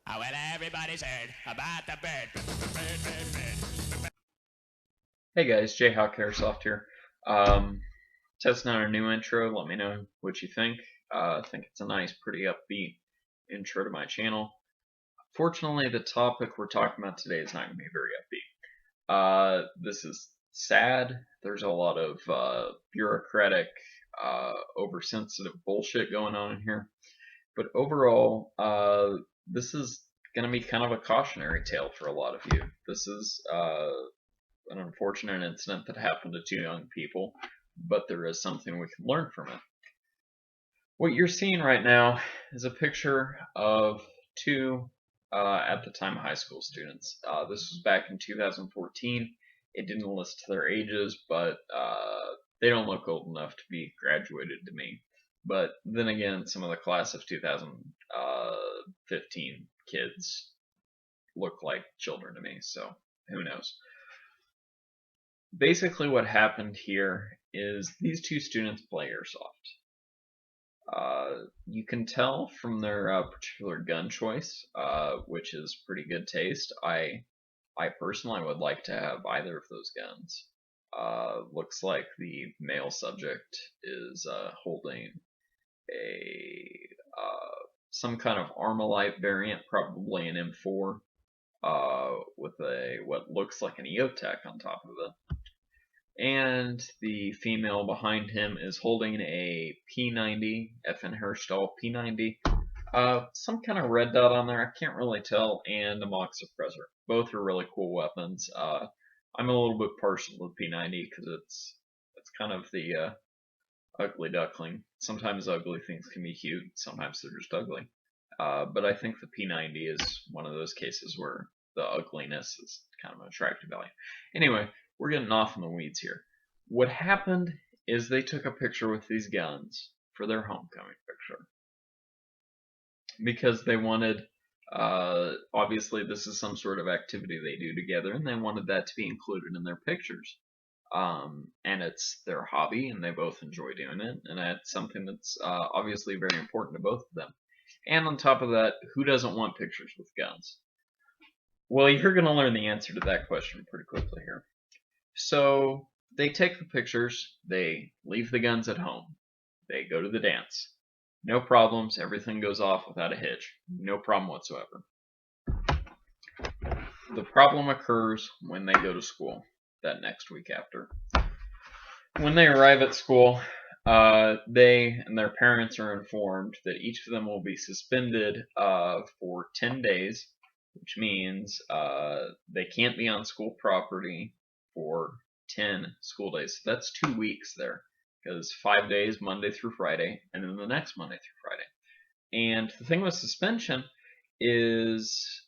Oh, well, everybody's heard about the bird. Hey guys, Jayhawk Airsoft here. Testing out a new intro. Let me know what you think. I think it's a nice, pretty upbeat intro to my channel. Fortunately, the topic we're talking about today is not going to be very upbeat. This is sad. There's a lot of bureaucratic, oversensitive bullshit going on in here. But overall, this is going to be kind of a cautionary tale for a lot of you. This is an unfortunate incident that happened to two young people, but there is something we can learn from it. What you're seeing right now is a picture of two, at the time, high school students. This was back in 2014. It didn't list their ages, but they don't look old enough to be graduated to me. But then again, some of the class of 2015 kids look like children to me, so who knows. Basically what happened here is these two students play airsoft. You can tell from their particular gun choice, which is pretty good taste. I personally would like to have either of those guns. Looks like the male subject is holding a some kind of Armalite variant, probably an M4, with a what looks like an EOTech on top of it. And the female behind him is holding a P90, FN Herstall P90. Some kind of red dot on there, I can't really tell, and a mock suppressor. Both are really cool weapons. I'm a little bit partial to the P90 because it's kind of the ugly duckling. Sometimes ugly things can be cute, sometimes they're just ugly. But I think the P90 is one of those cases where the ugliness is kind of an attractive value. Anyway, we're getting off in the weeds here. What happened is they took a picture with these guns for their homecoming picture. Because they wanted, obviously this is some sort of activity they do together, and they wanted that to be included in their pictures. And it's their hobby, and they both enjoy doing it, and that's something that's obviously very important to both of them. And on top of that, who doesn't want pictures with guns? Well, you're going to learn the answer to that question pretty quickly here. So they take the pictures, they leave the guns at home, they go to the dance. No problems, everything goes off without a hitch. No problem whatsoever. The problem occurs when they go to school that next week after. When they arrive at school, they and their parents are informed that each of them will be suspended for 10 days, which means they can't be on school property for 10 school days. So that's 2 weeks there, because 5 days, Monday through Friday, and then the next Monday through Friday. And the thing with suspension is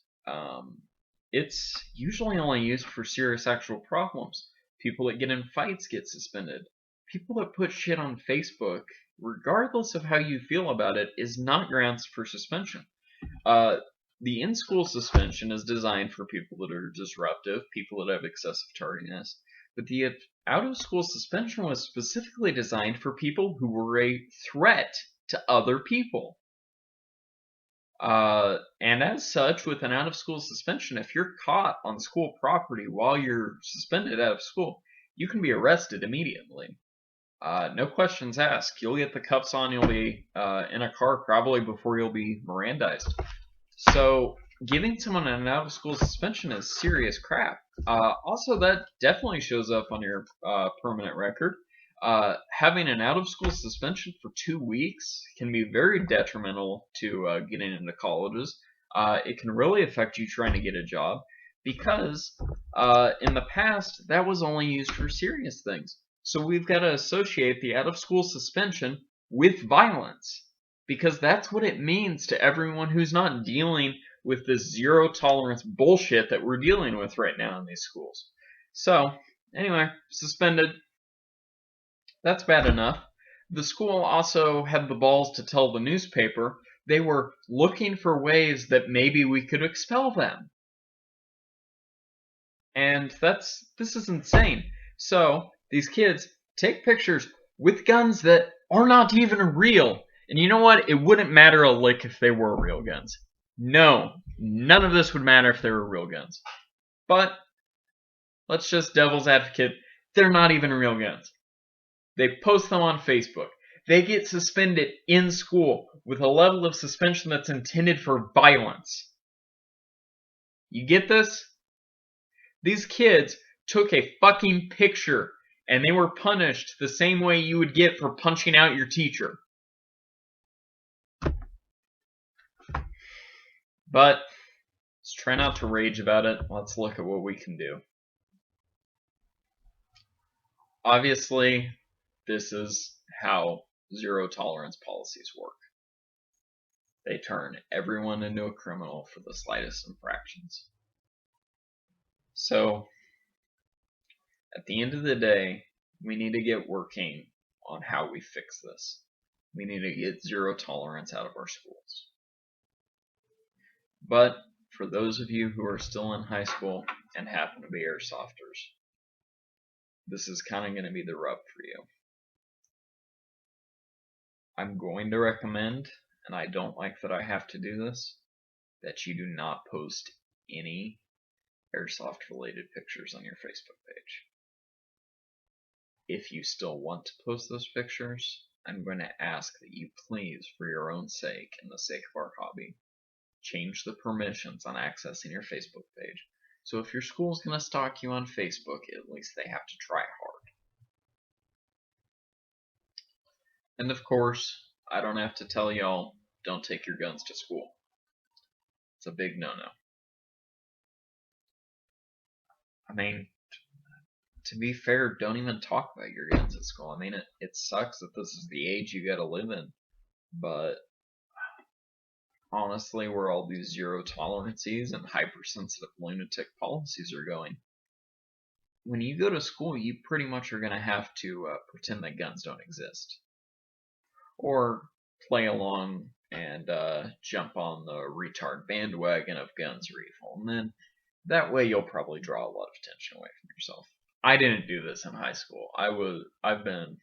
it's usually only used for serious actual problems. People that get in fights get suspended. People that put shit on Facebook, regardless of how you feel about it, is not grounds for suspension. The in-school suspension is designed for people that are disruptive, people that have excessive tardiness, but the out-of-school suspension was specifically designed for people who were a threat to other people. And as such, with an out-of-school suspension, if you're caught on school property while you're suspended out of school, you can be arrested immediately. No questions asked. You'll get the cuffs on, you'll be in a car probably before you'll be Mirandized. So giving someone an out-of-school suspension is serious crap. Also, that definitely shows up on your permanent record. Having an out-of-school suspension for 2 weeks can be very detrimental to getting into colleges. It can really affect you trying to get a job because in the past that was only used for serious things. So we've got to associate the out-of-school suspension with violence, because that's what it means to everyone who's not dealing with this zero tolerance bullshit that we're dealing with right now in these schools. So, anyway, suspended. That's bad enough. The school also had the balls to tell the newspaper they were looking for ways that maybe we could expel them. And this is insane. So, these kids take pictures with guns that are not even real. And you know what? It wouldn't matter a lick if they were real guns. No, none of this would matter if they were real guns. But let's just devil's advocate, they're not even real guns. They post them on Facebook. They get suspended in school with a level of suspension that's intended for violence. You get this? These kids took a fucking picture and they were punished the same way you would get for punching out your teacher. But let's try not to rage about it. Let's look at what we can do. Obviously, this is how zero tolerance policies work. They turn everyone into a criminal for the slightest infractions. So, at the end of the day, we need to get working on how we fix this. We need to get zero tolerance out of our schools. But for those of you who are still in high school and happen to be airsofters, this is kind of going to be the rub for you. I'm going to recommend, and I don't like that I have to do this, that you do not post any airsoft related pictures on your Facebook page. If you still want to post those pictures, I'm going to ask that you please, for your own sake and the sake of our hobby, change the permissions on accessing your Facebook page. So if your school's going to stalk you on Facebook, at least they have to try hard. And of course, I don't have to tell y'all, don't take your guns to school. It's a big no-no. I mean, to be fair, don't even talk about your guns at school. I mean, it sucks that this is the age you gotta live in, but honestly, where all these zero tolerances and hypersensitive lunatic policies are going, when you go to school, you pretty much are gonna have to pretend that guns don't exist. Or play along and jump on the retard bandwagon of guns are evil. And then that way you'll probably draw a lot of attention away from yourself. I didn't do this in high school. I've been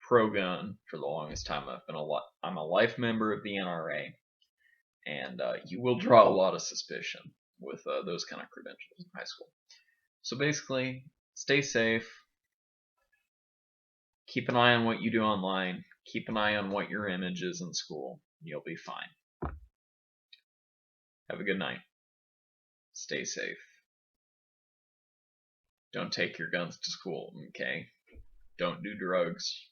pro gun for the longest time. I'm a life member of the NRA, and you will draw a lot of suspicion with those kind of credentials in high school. So basically, stay safe. Keep an eye on what you do online. Keep an eye on what your image is in school. You'll be fine. Have a good night. Stay safe. Don't take your guns to school, okay? Don't do drugs.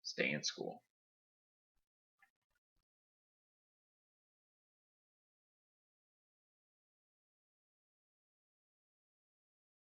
Stay in school.